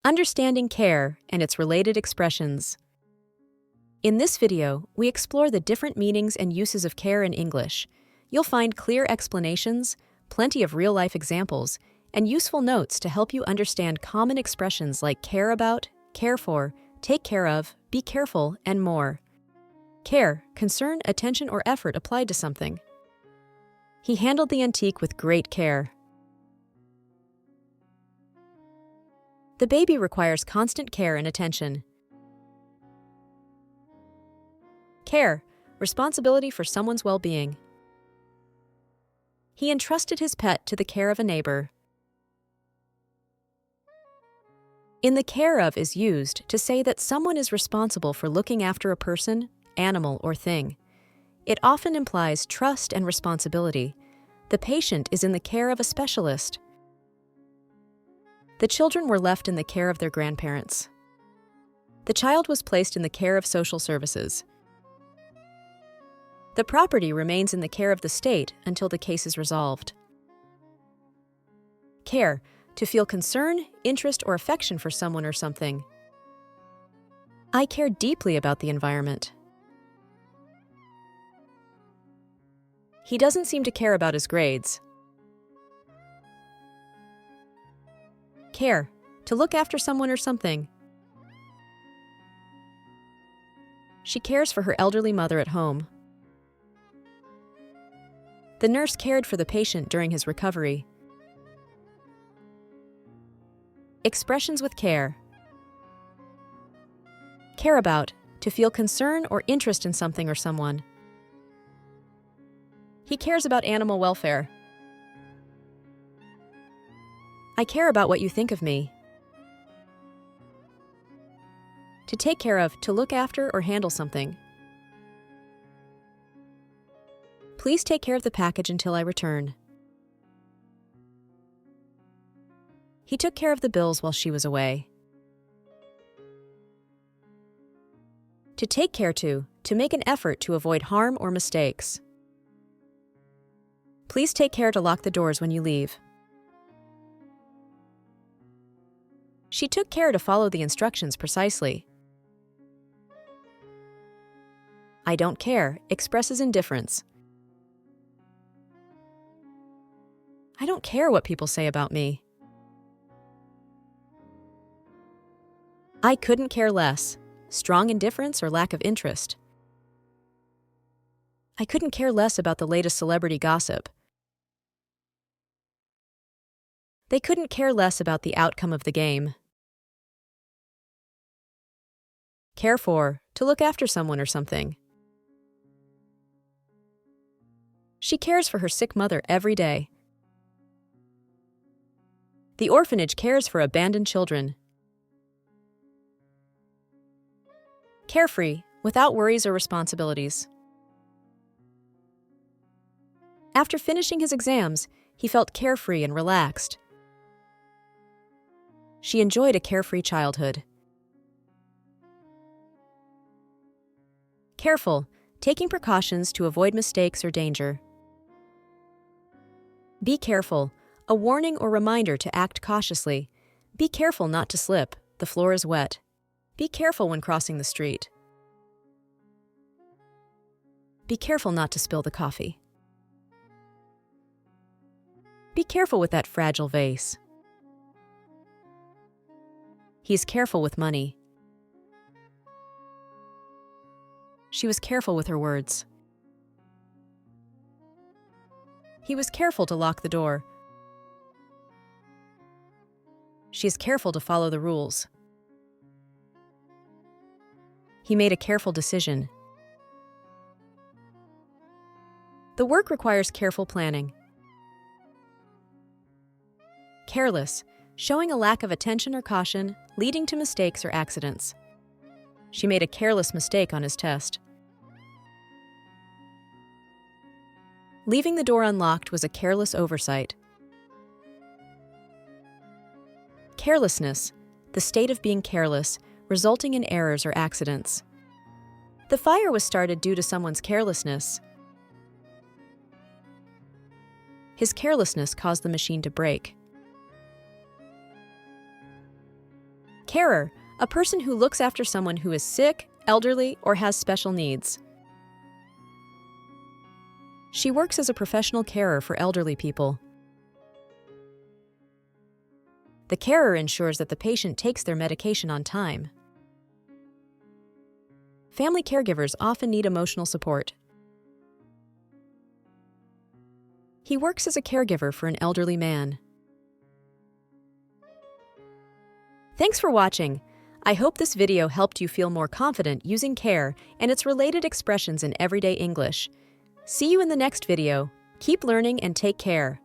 Understanding care and its related expressions. In this video, we explore the different meanings and uses of care in English. You'll find clear explanations, plenty of real-life examples, and useful notes to help you understand common expressions like care about, care for, take care of, be careful, and more. Care, concern, attention, or effort applied to something. He handled the antique with great care. The baby requires constant care and attention. Care, responsibility for someone's well-being. He entrusted his pet to the care of a neighbor. In the care of is used to say that someone is responsible for looking after a person, animal, or thing. It often implies trust and responsibility. The patient is in the care of a specialist. The children were left in the care of their grandparents. The child was placed in the care of social services. The property remains in the care of the state until the case is resolved. Care, to feel concern, interest, or affection for someone or something. I care deeply about the environment. He doesn't seem to care about his grades. Care, to look after someone or something. She cares for her elderly mother at home. The nurse cared for the patient during his recovery. Expressions with care. Care about, to feel concern or interest in something or someone. He cares about animal welfare. I care about what you think of me. To take care of, to look after or handle something. Please take care of the package until I return. He took care of the bills while she was away. To take care to make an effort to avoid harm or mistakes. Please take care to lock the doors when you leave. She took care to follow the instructions precisely. I don't care expresses indifference. I don't care what people say about me. I couldn't care less, strong indifference or lack of interest. I couldn't care less about the latest celebrity gossip. They couldn't care less about the outcome of the game. Care for, to look after someone or something. She cares for her sick mother every day. The orphanage cares for abandoned children. Carefree, without worries or responsibilities. After finishing his exams, he felt carefree and relaxed. She enjoyed a carefree childhood. Careful, taking precautions to avoid mistakes or danger. Be careful, a warning or reminder to act cautiously. Be careful not to slip, the floor is wet. Be careful when crossing the street. Be careful not to spill the coffee. Be careful with that fragile vase. He is careful with money. She was careful with her words. He was careful to lock the door. She is careful to follow the rules. He made a careful decision. The work requires careful planning. Careless, showing a lack of attention or caution, leading to mistakes or accidents. She made a careless mistake on his test. Leaving the door unlocked was a careless oversight. Carelessness, the state of being careless, resulting in errors or accidents. The fire was started due to someone's carelessness. His carelessness caused the machine to break. Carer, a person who looks after someone who is sick, elderly, or has special needs. She works as a professional carer for elderly people. The carer ensures that the patient takes their medication on time. Family caregivers often need emotional support. He works as a caregiver for an elderly man. Thanks for watching. I hope this video helped you feel more confident using care and its related expressions in everyday English. See you in the next video. Keep learning and take care.